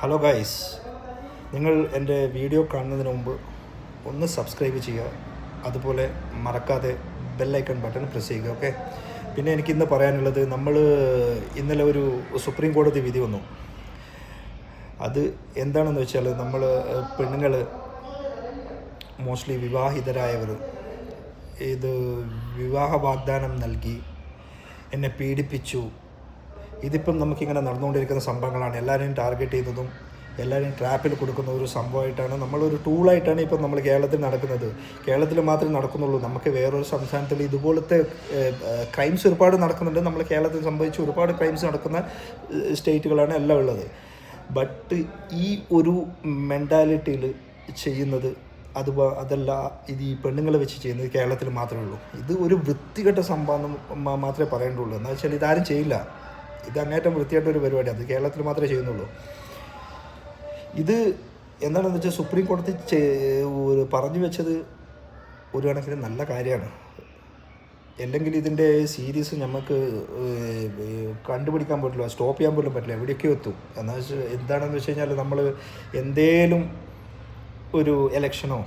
Hello guys, നിങ്ങൾ എൻ്റെ video കാണുന്നതിന് മുമ്പ് ഒന്ന് സബ്സ്ക്രൈബ് ചെയ്യുക, അതുപോലെ മറക്കാതെ ബെല്ലൈക്കൺ ബട്ടൺ പ്രസ് ചെയ്യുക. ഓക്കെ. പിന്നെ എനിക്കിന്ന് പറയാനുള്ളത്, ഇന്നലെ ഒരു സുപ്രീം കോടതി വിധി വന്നു. അത് എന്താണെന്ന് വെച്ചാൽ, പെണ്ണുങ്ങൾ, മോസ്റ്റ്ലി വിവാഹിതരായവർ, ഇത് വിവാഹ വാഗ്ദാനം നൽകി എന്നെ പീഡിപ്പിച്ചു. ഇതിപ്പം നമുക്കിങ്ങനെ നടന്നുകൊണ്ടിരിക്കുന്ന സംഭവങ്ങളാണ്. എല്ലാവരെയും ടാർഗറ്റ് ചെയ്യുന്നതും എല്ലാവരെയും ട്രാപ്പിൽ കൊടുക്കുന്ന ഒരു സംഭവമായിട്ടാണ്, നമ്മളൊരു ടൂളായിട്ടാണ് ഇപ്പം നമ്മൾ കേരളത്തിൽ നടക്കുന്നത്. കേരളത്തിൽ മാത്രമേ നടക്കുന്നുള്ളൂ. നമുക്ക് വേറൊരു സംസ്ഥാനത്തിൽ ഇതുപോലത്തെ ക്രൈംസ് ഒരുപാട് നടക്കുന്നുണ്ട്. നമ്മൾ കേരളത്തിൽ സംഭവിച്ച ഒരുപാട് ക്രൈംസ് നടക്കുന്ന സ്റ്റേറ്റുകളാണ് എല്ലാം ഉള്ളത്. ബട്ട് ഈ ഒരു മെൻറ്റാലിറ്റിയിൽ ചെയ്യുന്നത് അതല്ല, ഇത് ഈ പെണ്ണുങ്ങളെ വെച്ച് ചെയ്യുന്നത് കേരളത്തിൽ മാത്രമേ ഉള്ളൂ. ഇത് ഒരു വൃത്തികെട്ട സംഭവം മാത്രമേ പറയേണ്ടുള്ളൂ. എന്ന് വെച്ചാൽ ഇതാരും ചെയ്യില്ല. ഇത് അങ്ങേറ്റം വൃത്തിയായിട്ടൊരു പരിപാടിയാണ്. അത് കേരളത്തിൽ മാത്രമേ ചെയ്യുന്നുള്ളൂ. ഇത് എന്താണെന്ന് വെച്ചാൽ, സുപ്രീം കോടതി പറഞ്ഞു വെച്ചത് ഒരു കണക്കിന് നല്ല കാര്യമാണ്. അല്ലെങ്കിൽ ഇതിൻ്റെ സീരീസ് നമുക്ക് കണ്ടുപിടിക്കാൻ പറ്റില്ല, സ്റ്റോപ്പ് ചെയ്യാൻ പോലും പറ്റില്ല, എവിടെയൊക്കെ എത്തും. എന്താണെന്ന് വെച്ച് കഴിഞ്ഞാൽ, നമ്മൾ എന്തേലും ഒരു ഇലക്ഷനോ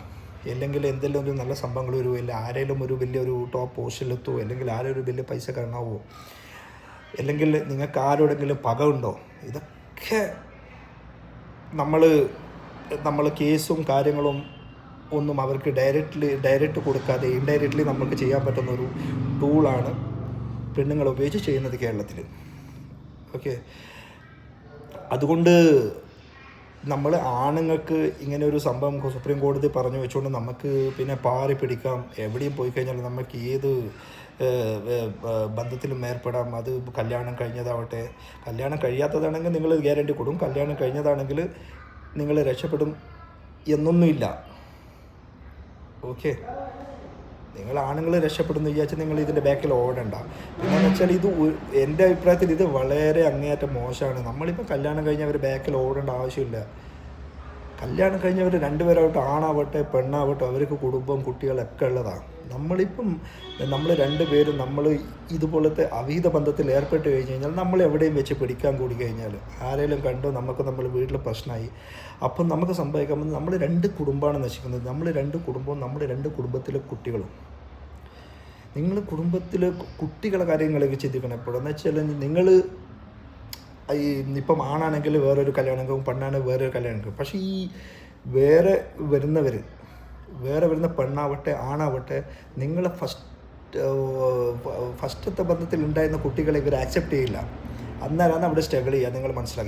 അല്ലെങ്കിൽ എന്തെങ്കിലും ഒരു നല്ല സംഭവങ്ങൾ വരുമോ, അല്ലെങ്കിൽ ആരെങ്കിലും ഒരു വലിയൊരു ടോപ്പ് പോസ്റ്റിലെത്തുമോ, അല്ലെങ്കിൽ ആരും ഒരു വലിയ പൈസ കാണാവോ, അല്ലെങ്കിൽ നിങ്ങൾക്ക് ആരോടെങ്കിലും പക ഉണ്ടോ, ഇതൊക്കെ നമ്മൾ കേസും കാര്യങ്ങളും ഒന്നും അവർക്ക് ഡയറക്റ്റ് കൊടുക്കാതെ ഇൻഡയറക്റ്റ്ലി നമുക്ക് ചെയ്യാൻ പറ്റുന്ന ഒരു ടൂളാണ് പെണ്ണുങ്ങൾ ഉപയോഗിച്ച് ചെയ്യുന്നത് കേരളത്തിൽ. ഓക്കെ. അതുകൊണ്ട് നമ്മൾ ആണുങ്ങൾക്ക് ഇങ്ങനെ ഒരു സംഭവം സുപ്രീം കോടതി പറഞ്ഞു വെച്ചുകൊണ്ട് നമുക്ക് പിന്നെ പാറി പിടിക്കാം. എവിടെയും പോയി കഴിഞ്ഞാൽ നമുക്ക് ഏത് ബന്ധത്തിലും ഏർപ്പെടാം. അത് കല്യാണം കഴിഞ്ഞതാവട്ടെ, കല്യാണം കഴിയാത്തതാണെങ്കിൽ നിങ്ങൾ ഗ്യാരണ്ടി കൊടുക്കും, കല്യാണം കഴിഞ്ഞതാണെങ്കിൽ നിങ്ങൾ രക്ഷപ്പെടും എന്നൊന്നുമില്ല. ഓക്കെ. നിങ്ങൾ ആണുങ്ങൾ രക്ഷപ്പെടുന്നു വിചാരിച്ചാൽ നിങ്ങൾ ഇതിൻ്റെ ബാക്കിൽ ഓടണ്ട. എന്താണെന്ന് വെച്ചാൽ, എൻ്റെ അഭിപ്രായത്തിൽ ഇത് വളരെ അങ്ങേയറ്റം മോശമാണ്. നമ്മളിപ്പോൾ കല്യാണം കഴിഞ്ഞവർ ബാക്കിൽ ഓടേണ്ട ആവശ്യമില്ല. കല്യാണം കഴിഞ്ഞവർ രണ്ടുപേരാവട്ടെ, ആണാവട്ടെ പെണ്ണാവട്ടെ, അവർക്ക് കുടുംബം കുട്ടികളൊക്കെ ഉള്ളതാണ്. നമ്മൾ രണ്ടുപേരും ഇതുപോലത്തെ അവിഹിത ബന്ധത്തിൽ ഏർപ്പെട്ട് കഴിഞ്ഞ് കഴിഞ്ഞാൽ, നമ്മൾ എവിടെയും വെച്ച് പിടിക്കാൻ കൂടി കഴിഞ്ഞാൽ, ആരെങ്കിലും കണ്ടോ നമ്മൾ വീട്ടിൽ പ്രശ്നമായി. അപ്പം നമുക്ക് സംഭവിക്കാൻ നമ്മൾ രണ്ട് കുടുംബമാണ് നശിക്കുന്നത്. നമ്മൾ രണ്ട് കുടുംബവും നമ്മൾ രണ്ട് കുടുംബത്തിലെ കുട്ടികളും. നിങ്ങൾ കുടുംബത്തിലെ കുട്ടികളെ കാര്യങ്ങളൊക്കെ ചിന്തിക്കണം എപ്പോഴും. എന്ന് വെച്ചാൽ, ഇപ്പം ആണാണെങ്കിൽ വേറൊരു കല്യാണം, പെണ്ണാണെങ്കിൽ വേറൊരു കല്യാണം. പക്ഷേ ഈ വേറെ വരുന്ന പെണ്ണാവട്ടെ ആണാവട്ടെ, നിങ്ങളെ ഫസ്റ്റത്തെ ബന്ധത്തിൽ ഉണ്ടായിരുന്ന കുട്ടികളെ ഇവർ ആക്സെപ്റ്റ് ചെയ്യില്ല. അന്നേരമാണ് അവിടെ സ്ട്രഗിൾ ചെയ്യുക. നിങ്ങൾ മനസ്സിലാക്കി.